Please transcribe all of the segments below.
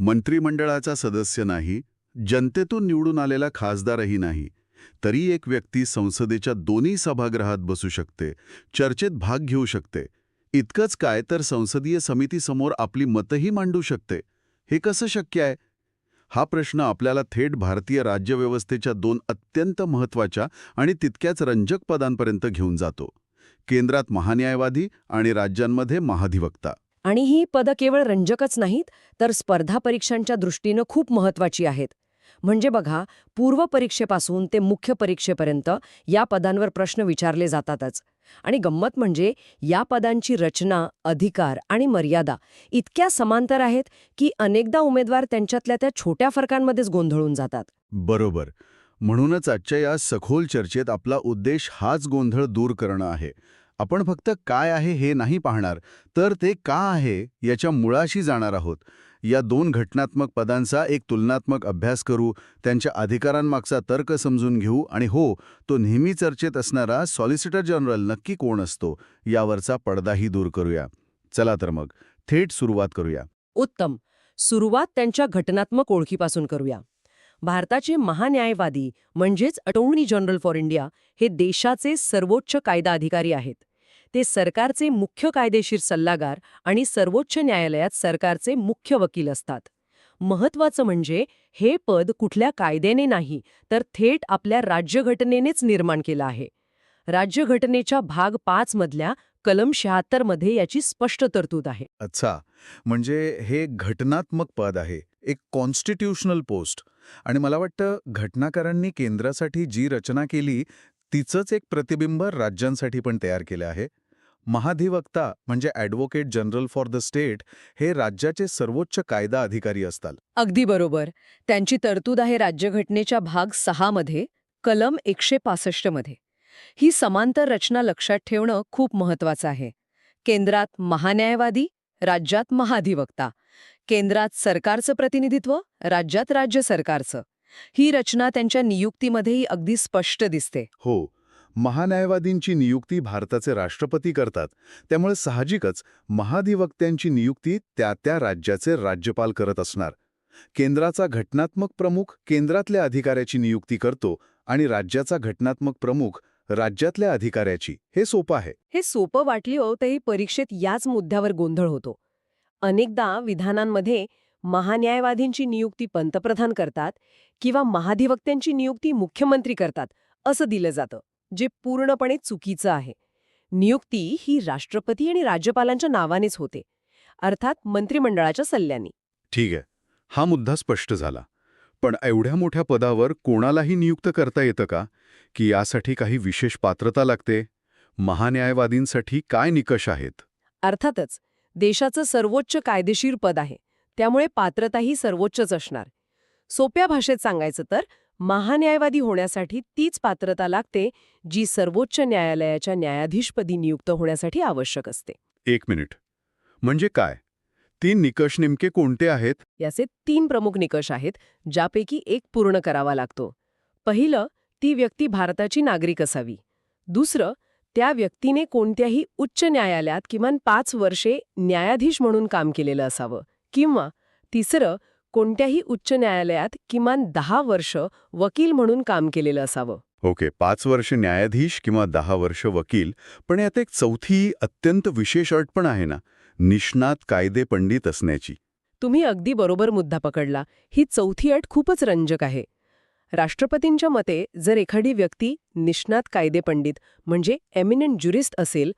मंत्रिमंडळाचा सदस्य नाही, जनतेतून निवडून आलेला खासदारही नाही, तरी एक व्यक्ती संसदेच्या दोन्ही सभागृहात बसू शकते, चर्चेत भाग घेऊ शकते. इतकंच काय तर संसदीय समितीसमोर आपली मतही मांडू शकते. हे कसं शक्य आहे? हा प्रश्न आपल्याला थेट भारतीय राज्यव्यवस्थेच्या दोन अत्यंत महत्त्वाच्या आणि तितक्याच रंजक पदांपर्यंत घेऊन जातो. केंद्रात महान्यायवादी आणि राज्यांमध्ये महाधिवक्ता. आणि ही पदं केवळ रंजकच नाहीत, तर स्पर्धा परीक्षांच्या दृष्टीनं खूप महत्वाची आहेत. म्हणजे बघा, पूर्व परीक्षेपासून ते मुख्य परीक्षेपर्यंत या पदांवर प्रश्न विचारले जातातच. आणि गंमत म्हणजे या पदांची रचना, अधिकार आणि मर्यादा इतक्या समांतर आहेत की अनेकदा उमेदवार त्यांच्यातल्या त्या छोट्या फरकांमध्येच गोंधळून जातात. बरोबर. म्हणूनच आजच्या या सखोल चर्चेत आपला उद्देश हाच गोंधळ दूर करणं आहे. आपण फक्त काय आहे हे नाही पाहणार, तर ते का आहे याच्या मुळाशी जाणार आहोत. या दोन घटनात्मक पदांचा एक तुलनात्मक अभ्यास करू, त्यांच्या अधिकारांमागचा तर्क समजून घेऊ आणि हो, तो नेहमी चर्चेत असणारा सॉलिसिटर जनरल नक्की कोण असतो यावरचा पडदाही दूर करूया. चला तर मग थेट सुरुवात करूया. उत्तम. सुरुवात त्यांच्या घटनात्मक ओळखीपासून करूया. भारताचे महान्यायवादी म्हणजेच अटॉर्नी जनरल फॉर इंडिया हे देशाचे सर्वोच्च कायदा अधिकारी आहेत. ते सरकारचे मुख्य कायदेशीर सल्लागार आणि सर्वोच्च न्यायालयात सरकारचे मुख्य वकील असतात. महत्वाचं म्हणजे हे पद कुठल्या कायद्याने नाही, तर थेट आपल्या राज्यघटनेनेच निर्माण केलं आहे. राज्यघटनेच्या भाग 5 मधल्या कलम 76 मध्ये याची स्पष्ट तरतूद आहे. अच्छा, म्हणजे हे घटनात्मक पद आहे, एक कॉन्स्टिट्यूशनल पोस्ट. आणि मला वाटतं घटनाकारांनी केंद्रासाठी जी रचना केली तिचंच एक प्रतिबिंब राज्यांसाठी पण तयार केलं आहे. महाधिवक्ता म्हणजे advocate general for the state हे राज्याचे सर्वोच्च कायदा अधिकारी असतात. अगदी बरोबर. त्यांची तरतूद आहे राज्यघटनेच्या भाग 6 मध्ये, कलम 165 मध्ये. ही समांतर रचना लक्षात ठेवणं खूप महत्वाचं आहे. केंद्रात महान्यायवादी, राज्यात महाधिवक्ता. केंद्रात सरकारचं प्रतिनिधित्व, राज्यात राज्य सरकारचं. ही रचना त्यांच्या नियुक्तीमध्येही अगदी स्पष्ट दिसते. हो, महान्यायवादींची नियुक्ती भारताचे राष्ट्रपती करतात, त्यामुळे साहजिकच महाधिवक्त्यांची नियुक्ती त्या त्या राज्याचे राज्यपाल करत असणार. केंद्राचा घटनात्मक प्रमुख केंद्रातल्या अधिकाऱ्याची नियुक्ती करतो आणि राज्याचा घटनात्मक प्रमुख राज्यातल्या अधिकाऱ्याची. हे सोपं आहे. हे सोपं वाटली हो, तरी परीक्षेत याच मुद्द्यावर गोंधळ होतो. अनेकदा विधानांमध्ये महान्यायवादींची नियुक्ती पंतप्रधान करतात किंवा महाधिवक्त्यांची नियुक्ती मुख्यमंत्री करतात असं दिलं जातं, जे पूर्णपणे चुकीचं आहे. नियुक्ती ही राष्ट्रपती आणि राज्यपालांच्या नावानेच होते, अर्थात मंत्रिमंडळाच्या सल्ल्याने. ठीक आहे, हा मुद्दा स्पष्ट झाला. पण एवढ्या मोठ्या पदावर कोणालाही नियुक्त करता येतं का? की यासाठी काही विशेष पात्रता लागते? महान्यायवादींसाठी काय निकष आहेत? अर्थातच, देशाचं सर्वोच्च कायदेशीर पद आहे, त्यामुळे पात्रताही सर्वोच्चच असणार. सोप्या भाषेत सांगायचं तर महान्यायवादी होण्यासाठी तीच पात्रता लागते जी सर्वोच्च न्यायालयाच्या न्यायाधीशपदी नियुक्त होण्यासाठी आवश्यक असते. 1 मिनिट. म्हणजे काय? 3 निकष नेमके कोणते आहेत? याचे 3 प्रमुख निकष आहेत, ज्यापैकी एक पूर्ण करावा लागतो. पहिलं, ती व्यक्ती भारताची नागरिक असावी. दुसरं, त्या व्यक्तीने कोणत्याही उच्च न्यायालयात किमान 5 वर्षे न्यायाधीश म्हणून काम केलेलं असावं. किंवा तिसरं, कोणत्याही उच्च न्यायालयात किमान 10 वर्ष वकील म्हणून काम केलेलं असावं. ओके, 5 वर्ष न्यायाधीश किंवा 10 वर्ष वकील. पण यात एक चौथी अत्यंत विशेष अट पण आहे ना, निष्णात कायदे पंडित असण्याची. तुम्ही अगदी बरोबर मुद्दा पकडला. ही चौथी अट खूपच रंजक आहे. राष्ट्रपतींच्या मते जर एखादी व्यक्ती निष्णात कायदेपंडित म्हणजे एमिनंट ज्युरिस्ट असेल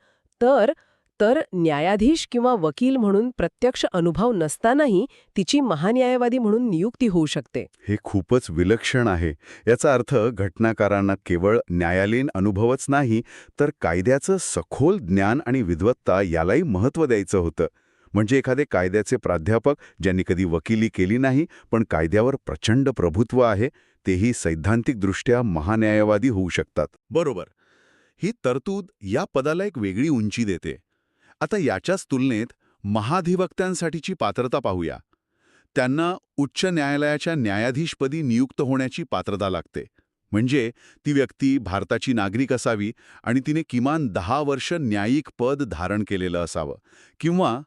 तर न्यायाधीश किंवा वकील म्हणून प्रत्यक्ष अनुभव नसतानाही तिची महान्यायवादी म्हणून नियुक्ती होऊ शकते. हे खूपच विलक्षण आहे. याचा अर्थ घटनाकारांना केवळ न्यायालयीन अनुभवच नाही, तर कायद्याचं सखोल ज्ञान आणि विद्वत्ता यालाही महत्त्व द्यायचं होतं. म्हणजे एखादे कायद्याचे प्राध्यापक ज्यांनी कधी वकिली केली नाही पण कायद्यावर प्रचंड प्रभुत्व आहे, तेही सैद्धांतिकदृष्ट्या महान्यायवादी होऊ शकतात. बरोबर. ही तरतूद या पदाला एक वेगळी उंची देते. आता याच्याच तुलनेत महाधिवक्त्यांसाठीची पात्रता पाहूया. त्यांना उच्च न्यायालयाच्या न्यायाधीशपदी नियुक्त होण्याची पात्रता लागते. म्हणजे ती व्यक्ती भारताची नागरिक असावी आणि तिने किमान 10 वर्ष न्यायिक पद धारण केलेलं असावं. किंवा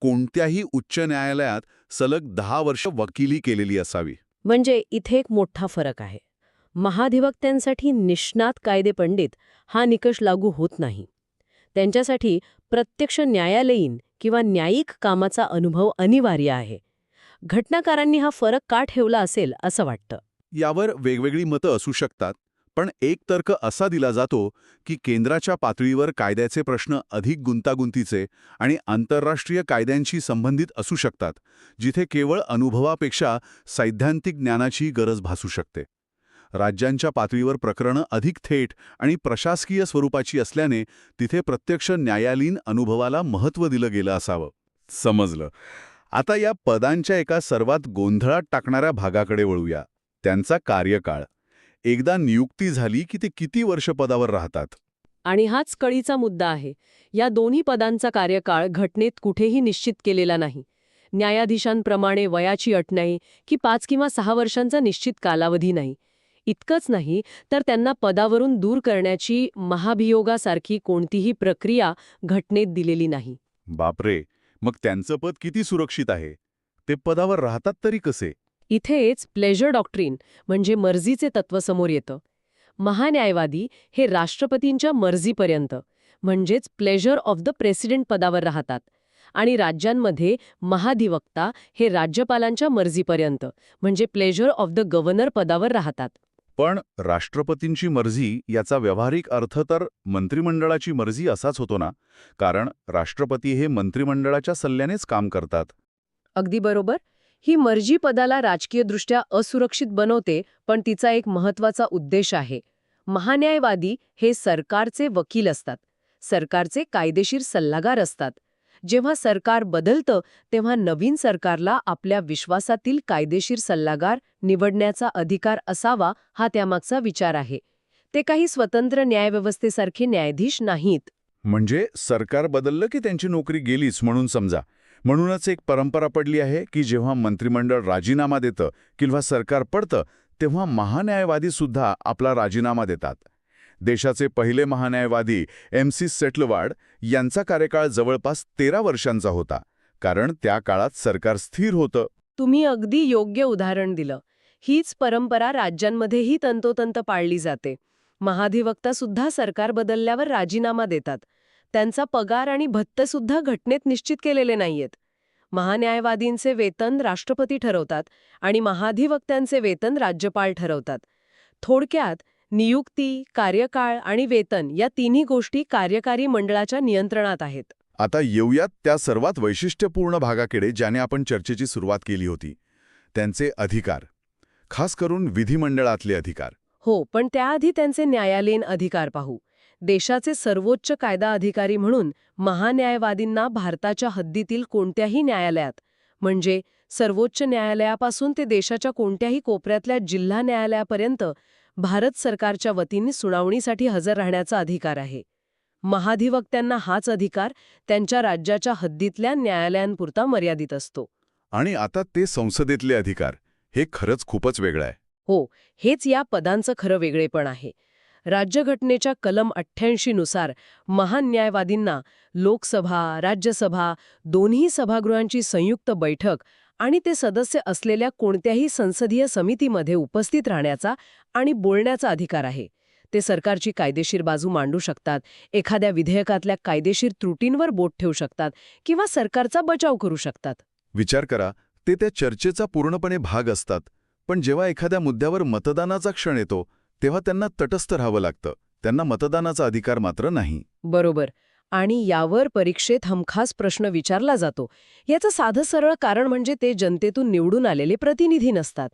कोणत्याही उच्च न्यायालयात सलग 10 वर्ष वकिली केलेली असावी. म्हणजे इथे एक मोठा फरक आहे. महाधिवक्त्यांसाठी निष्णात कायदेपंडित हा निकष लागू होत नाही. त्यांच्यासाठी प्रत्यक्ष न्यायालयीन किंवा न्यायिक कामाचा अनुभव अनिवार्य आहे. घटनाकारांनी हा फरक का ठेवला असेल असं वाटतं. यावर वेगवेगळी मतं असू शकतात, पण एक तर्क असा दिला जातो की केंद्राच्या पातळीवर कायद्याचे प्रश्न अधिक गुंतागुंतीचे आणि आंतरराष्ट्रीय कायद्यांशी संबंधित असू शकतात, जिथे केवळ अनुभवापेक्षा सैद्धांतिक ज्ञानाची गरज भासू शकते. राज्यांच्या पातळीवर प्रकरणं अधिक थेट आणि प्रशासकीय स्वरूपाची असल्याने तिथे प्रत्यक्ष न्यायालयीन अनुभवाला महत्त्व दिलं गेलं असावं. समजलं. आता या पदांच्या एका सर्वात गोंधळात टाकणाऱ्या भागाकडे वळूया, त्यांचा कार्यकाळ. एकदा नियुक्ती झाली की ते किती वर्ष पदावर राहतात? आणि हाच कळीचा मुद्दा आहे. या दोन्ही पदांचा कार्यकाळ घटनेत कुठेही निश्चित केलेला नाही. न्यायाधीशांप्रमाणे वयाची अट नाही की 5 किंवा 6 वर्षांचा निश्चित कालावधी नाही. इतकंच नाही तर त्यांना पदावरून दूर करण्याची महाभियोगासारखी कोणतीही प्रक्रिया घटनेत दिलेली नाही. बापरे, मग त्यांचं पद किती सुरक्षित आहे? ते पदावर राहतात तरी कसे? इथेच प्लेजर डॉक्ट्रिन म्हणजे मर्जीचे तत्व समोर येतं. महान्यायवादी हे राष्ट्रपतींच्या मर्जीपर्यंत म्हणजेच प्लेजर ऑफ द प्रेसिडेंट पदावर राहतात आणि राज्यांमध्ये महाधिवक्ता हे राज्यपालांच्या मर्जीपर्यंत म्हणजे प्लेजर ऑफ द गव्हर्नर पदावर राहतात. पण राष्ट्रपतींची मर्जी याचा व्यावहारिक अर्थ तर मंत्रिमंडळाची मर्जी असाच होतो ना, कारण राष्ट्रपती हे मंत्रिमंडळाच्या सल्ल्यानेच काम करतात. अगदी बरोबर. ही मर्जी पदाला राजकीयदृष्ट्या असुरक्षित बनवते, पण तिचा एक महत्त्वाचा उद्देश आहे. महान्यायवादी हे सरकारचे वकील असतात, सरकारचे कायदेशीर सल्लागार असतात. जेव्हा सरकार बदलतं तेव्हा नवीन सरकारला आपल्या विश्वासातील कायदेशीर सल्लागार निवडण्याचा अधिकार असावा, हा त्यामागचा विचार आहे. ते काही स्वतंत्र न्यायव्यवस्थेसारखे न्यायाधीश नाहीत. म्हणजे सरकार बदललं की त्यांची नोकरी गेलीच म्हणून समजा. म्हणूनच एक परंपरा पडली आहे की जेव्हा मंत्रिमंडळ राजीनामा देतं किंवा सरकार पडतं तेव्हा महान्यायवादी सुद्धा आपला राजीनामा देतात. देशाचे पहिले महान्यायवादी MC सेटलवाड यांचा कार्यकाळ जवळपास 13 वर्षांचा होता, कारण त्या काळात सरकार स्थिर होतं. तुम्ही अगदी योग्य उदाहरण दिलं. हीच परंपरा राज्यांमध्येही तंतोतंत पाळली जाते. महाधिवक्ता सुद्धा सरकार बदलल्यावर राजीनामा देतात. त्यांचा पगार आणि भत्ते सुद्धा घटनेत निश्चित केलेले नाहीयेत. महान्यायवादींचे वेतन राष्ट्रपती ठरवतात आणि महाधिवक्त्यांचे वेतन राज्यपाल ठरवतात. थोडक्यात नियुक्ती, कार्यकाळ आणि वेतन या तिन्ही गोष्टी कार्यकारी मंडळाच्या नियंत्रणात आहेत. आता येऊयात त्या सर्वात वैशिष्ट्यपूर्ण भागाकडे ज्याने आपण चर्चेची सुरुवात केली होती, त्यांचे अधिकार, खास करून विधिमंडळातले अधिकार. हो, पण त्याआधी त्यांचे न्यायालयीन अधिकार पाहू. देशाचे सर्वोच्च कायदा अधिकारी म्हणून महान्यायवादींना भारताच्या हद्दीतील कोणत्याही न्यायालयात, म्हणजे सर्वोच्च न्यायालयापासून ते देशाच्या कोणत्याही कोपऱ्यातल्या जिल्हा न्यायालयापर्यंत भारत सरकारच्या वतीने सुनावणीसाठी हजर राहण्याचा अधिकार आहे. महाधिवक्त्यांना हाच अधिकार त्यांच्या राज्याच्या हद्दीतल्या न्यायालयांपुरता मर्यादित असतो. आणि आता ते संसदेतले अधिकार, हे खरंच खूपच वेगळं आहे. हो, हेच या पदांचं खरं वेगळेपण आहे. राज्यघटनेच्या कलम 88 नुसार महान्यायवादींना लोकसभा, राज्यसभा दोन्ही सभागृहांची संयुक्त बैठक आणि ते सदस्य असलेल्या कोणत्याही संसदीय समितीमध्ये उपस्थित राहण्याचा आणि बोलण्याचा अधिकार आहे. ते सरकारची कायदेशीर बाजू मांडू शकतात, एखाद्या विधेयकातल्या कायदेशीर त्रुटींवर बोट ठेवू शकतात किंवा सरकारचा बचाव करू शकतात. विचार करा, ते त्या चर्चेचा पूर्णपणे भाग असतात, पण जेव्हा एखाद्या मुद्द्यावर मतदानाचा क्षण येतो तेव्हा त्यांना तटस्थ राहावं लागतं. त्यांना मतदानाचा अधिकार मात्र नाही. बरोबर. आणि यावर परीक्षेत हमखास प्रश्न विचारला जातो. याचं साधं सरळ कारण म्हणजे ते जनतेतून निवडून आलेले प्रतिनिधी नसतात.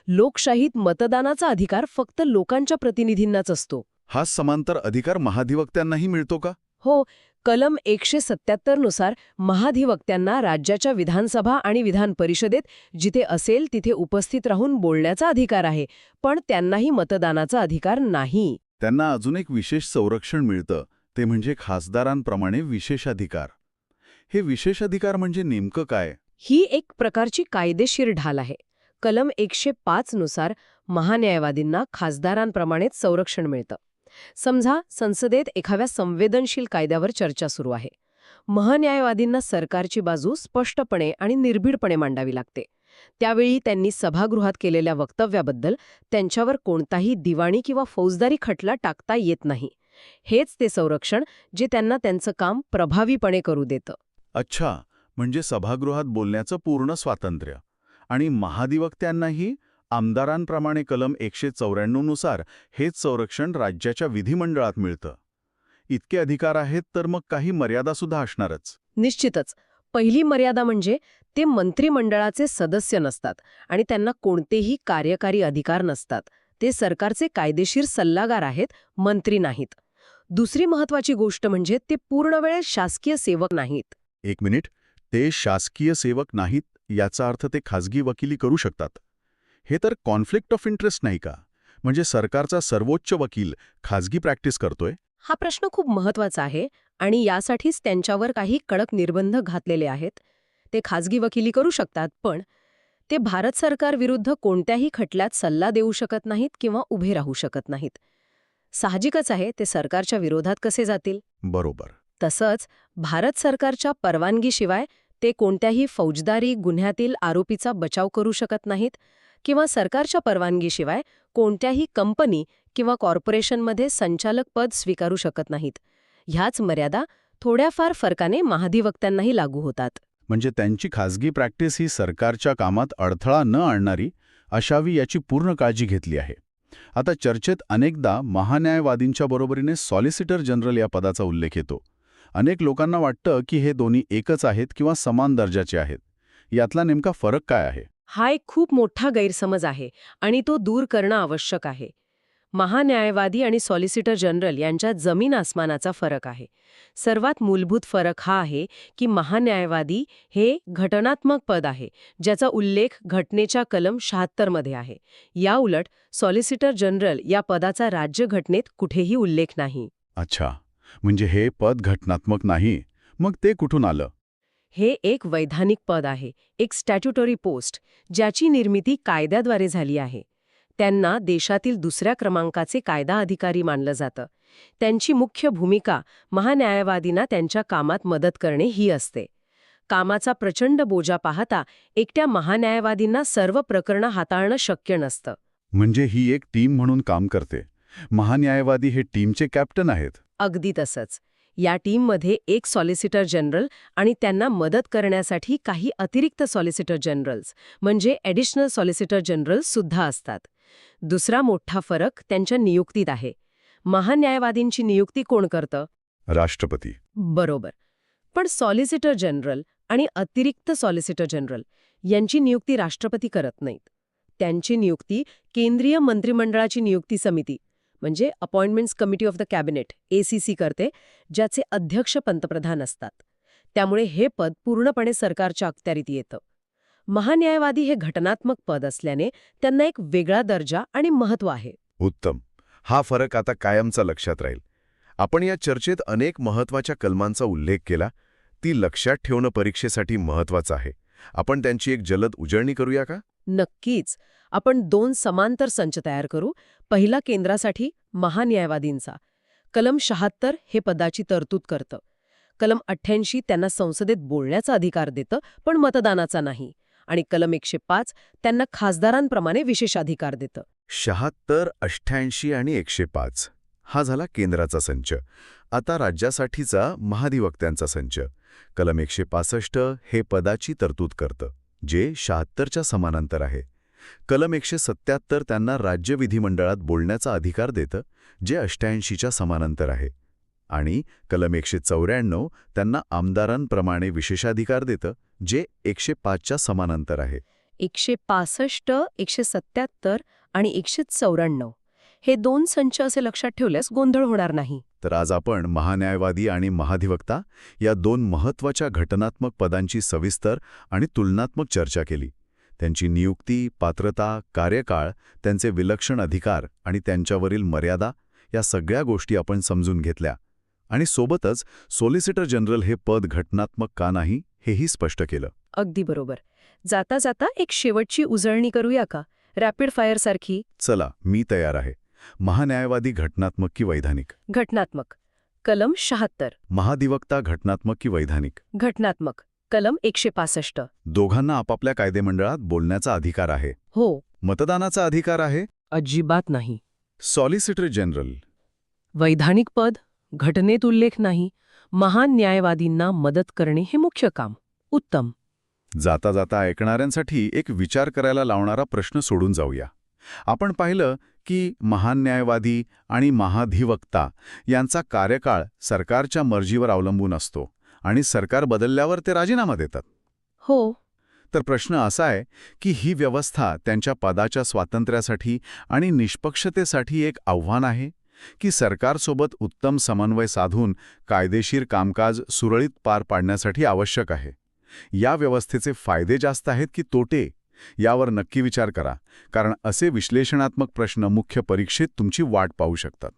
लोकशाहीत मतदानाचा अधिकार फक्त लोकांच्या प्रतिनिधींनाच असतो. हा समांतर अधिकार महाधिवक्त्यांनाही मिळतो का? हो, कलम 177 नुसार महाधिवक्त्यांना राज्याच्या विधानसभा आणि विधान परिषदेत जिथे असेल तिथे उपस्थित राहून बोलण्याचा अधिकार आहे, पण त्यांनाही मतदानाचा अधिकार नाही. त्यांना अजून एक विशेष संरक्षण मिळतं, ते म्हणजे खासदारांप्रमाणे विशेषाधिकार. हे विशेषाधिकार म्हणजे नेमकं काय? ही एक प्रकारची कायदेशीर ढाल आहे. कलम 105 नुसार महान्यायवादींना खासदारांप्रमाणेच संरक्षण मिळतं. समजा संसदेत एखाद्या संवेदनशील कायद्यावर चर्चा सुरू आहे. महन्यायवादींना सरकारची बाजू स्पष्टपणे आणि निर्भीडपणे मांडावी लागते. त्यावेळी त्यांनी सभागृहात केलेल्या वक्तव्याबद्दल त्यांच्यावर कोणताही दिवाणी किंवा फौजदारी खटला टाकता येत नाही. हेच ते संरक्षण जे त्यांना त्यांचं काम प्रभावीपणे करू देतं. अच्छा, म्हणजे सभागृहात बोलण्याचं पूर्ण स्वातंत्र्य. आणि महाधिवक्त्यांनाही आमदारांप्रमाणे कलम 194 नुसार हेच संरक्षण राज्याच्या विधिमंडळात मिळतं. इतके अधिकार आहेत तर मग काही मर्यादासुद्धा असणारच. निश्चितच. पहिली मर्यादा म्हणजे ते मंत्रिमंडळाचे सदस्य नसतात आणि त्यांना कोणतेही कार्यकारी अधिकार नसतात. ते सरकारचे कायदेशीर सल्लागार आहेत, मंत्री नाहीत. दुसरी महत्वाची गोष्ट म्हणजे ते पूर्णवेळ शासकीय सेवक नाहीत. एक मिनिट, ते शासकीय सेवक नाहीत याचा अर्थ ते खाजगी वकिली करू शकतात. हे तर कॉन्फ्लिक्ट ऑफ इंटरेस्ट नाही का? म्हणजे सरकारचा सर्वोच्च वकील खाजगी प्रॅक्टिस करतोय. हा प्रश्न खूप महत्वाचा आहे आणि यासाठीच त्यांच्यावर काही कडक निर्बंध घातलेले आहेत. ते खाजगी वकिली करू शकतात, पण ते भारत सरकार विरुद्ध कोणत्याही खटल्यात सल्ला देऊ शकत नाहीत किंवा उभे राहू शकत नाहीत. साहजिकच आहे, ते सरकारच्या विरोधात कसे जातील? बरोबर. तसंच भारत सरकारच्या परवानगीशिवाय ते कोणत्याही फौजदारी गुन्ह्यातील आरोपीचा बचाव करू शकत नाहीत किंवा सरकारच्या परवानगीशिवाय कोणत्याही कंपनी किंवा कॉर्पोरेशनमध्ये संचालक पद स्वीकारू शकत नाहीत. ह्याच मर्यादा थोड्याफार फरकाने महाधिवक्त्यांनाही लागू होतात. म्हणजे त्यांची खाजगी प्रॅक्टिस ही सरकारच्या कामात अडथळा न आणणारी असावी याची पूर्ण काळजी घेतली आहे. आता चर्चेत अनेकदा महान्यायवादींच्या बरोबरीने सॉलिसिटर जनरल या पदाचा उल्लेख येतो. अनेक लोकांना वाटतं की हे दोन्ही एकच आहेत किंवा समान दर्जाचे आहेत. यातला नेमका फरक काय आहे? हा एक खूप मोठा गैरसमज आहे आणि तो दूर करणं आवश्यक आहे. महान्यायवादी आणि सॉलिसिटर जनरल यांच्यात जमीन आसमानाचा फरक आहे. सर्वात मूलभूत फरक हा आहे की महान्यायवादी हे घटनात्मक पद आहे, ज्याचा उल्लेख घटनेच्या कलम 76 मध्ये आहे. याउलट सॉलिसिटर जनरल या पदाचा राज्यघटनेत कुठेही उल्लेख नाही. अच्छा, म्हणजे हे पद घटनात्मक नाही. मग ते कुठून आलं? हे एक वैधानिक पद आहे, एक स्टॅट्युटरी पोस्ट, ज्याची निर्मिती कायद्याद्वारे झाली आहे. त्यांना देशातील दुसऱ्या क्रमांकाचे कायदा अधिकारी मानलं जातं. त्यांची मुख्य भूमिका महान्यायवादींना त्यांच्या कामात मदत करणे ही असते. कामाचा प्रचंड बोजा पाहता एकट्या महान्यायवादींना सर्व प्रकरणं हाताळणं शक्य नसतं. म्हणजे ही एक टीम म्हणून काम करते. महान्यायवादी हे टीमचे कॅप्टन आहेत. अगदी तसंच. या टीममध्ये एक सॉलिसिटर जनरल आणि त्यांना मदत करण्यासाठी काही अतिरिक्त सॉलिसिटर जनरल्स म्हणजे ॲडिशनल सॉलिसिटर जनरल्स सुद्धा असतात. दुसरा मोठा फरक त्यांच्या नियुक्तीत आहे. महान्यायवादींची नियुक्ती कोण करतं? राष्ट्रपती. बरोबर. पण सॉलिसिटर जनरल आणि अतिरिक्त सॉलिसिटर जनरल यांची नियुक्ती राष्ट्रपती करत नाहीत. त्यांची नियुक्ती केंद्रीय मंत्रिमंडळाची नियुक्ती समिती म्हणजे appointments committee of the cabinet ACC करते, ज्याचे अध्यक्ष पंतप्रधान असतात. त्यामुळे हे पद पूर्णपणे सरकारच्या अखत्यारीत येतं. महान्यायवादी हे घटनात्मक पद असल्याने त्यांना एक वेगळा दर्जा आणि महत्त्व आहे. उत्तम. हा फरक आता कायमचा लक्षात राहील. आपण या चर्चेत अनेक महत्त्वाच्या कलमांचा उल्लेख केला. ती लक्षात ठेवणं परीक्षेसाठी महत्त्वाचं आहे. आपण त्यांची एक जलद उजळणी करूया का? नक्कीच. आपण 2 समांतर संच तयार करू. पहिला केंद्रासाठी महान्यायवादींचा. कलम 76 हे पदाची तरतूद करतं. कलम 88 त्यांना संसदेत बोलण्याचा अधिकार देतं, पण मतदानाचा नाही. आणि कलम 105 त्यांना खासदारांप्रमाणे विशेषाधिकार देतं. 76, 88 आणि 105 हा झाला केंद्राचा संच. आता राज्यासाठीचा महाधिवक्त्यांचा संच. कलम 165 हे पदाची तरतूद करतं, जे 76च्या समानांतर आहे. कलम 177 त्यांना राज्य विधिमंडळात बोलण्याचा अधिकार देतं, जे 88च्या समानांतर आहे. आणि कलम 194 त्यांना आमदारांप्रमाणे विशेषाधिकार देतं, जे 105च्या समानांतर आहे. 165, 177 आणि 194 हे 2 संच असे लक्षात ठेवल्यास गोंधळ होणार नाही. तर आज आपण महान्यायवादी आणि महाधिवक्ता या 2 महत्त्वाच्या घटनात्मक पदांची सविस्तर आणि तुलनात्मक चर्चा केली. त्यांची नियुक्ती, पात्रता, कार्यकाळ, त्यांचे विलक्षण अधिकार आणि त्यांच्यावरील मर्यादा या सगळ्या गोष्टी आपण समजून घेतल्या. आणि सोबतच सॉलिसिटर जनरल हे पद घटनात्मक का नाही हेही स्पष्ट केलं. अगदी बरोबर. जाता जाता एक शेवटची उजळणी करूया का? रॅपिड फायर सारखी. चला, मी तयार आहे. महान्यायवादी घटनात्मक की वैधानिक? घटनात्मक. कलम 76. महाधिवक्ता घटनात्मक की वैधानिक? घटनात्मक. कलम 165. दोघांना आपापल्या कायदेमंडळात बोलण्याचा अधिकार आहे. हो. मतदानाचा अधिकार आहे. अजिबात नाही. Solicitor general? वैधानिक पद, घटनेत उल्लेख नाही. महान न्यायवादींना मदत करणे हे मुख्य काम. उत्तम. जाता जाता ऐकणाऱ्यांसाठी एक विचार करायला लावणारा प्रश्न सोडून जाऊया. आपण पाहिलं की महान न्यायवादी आणि महाधिवक्ता यांचा कार्यकाळ सरकारच्या मर्जीवर अवलंबून असतो आणि सरकार बदलल्यावर ते राजीनामा देतात. हो. तर प्रश्न असा आहे की ही व्यवस्था त्यांच्या पदाच्या स्वातंत्र्यासाठी आणि निष्पक्षतेसाठी एक आव्हान आहे की सरकारसोबत उत्तम समन्वय साधून कायदेशीर कामकाज सुरळीत पार पाडण्यासाठी आवश्यक आहे. या व्यवस्थेचे फायदे जास्त आहेत की तोटे, यावर नक्की विचार करा, कारण असे विश्लेषणात्मक प्रश्न मुख्य परीक्षेत तुमची वाट पाहू शकतात.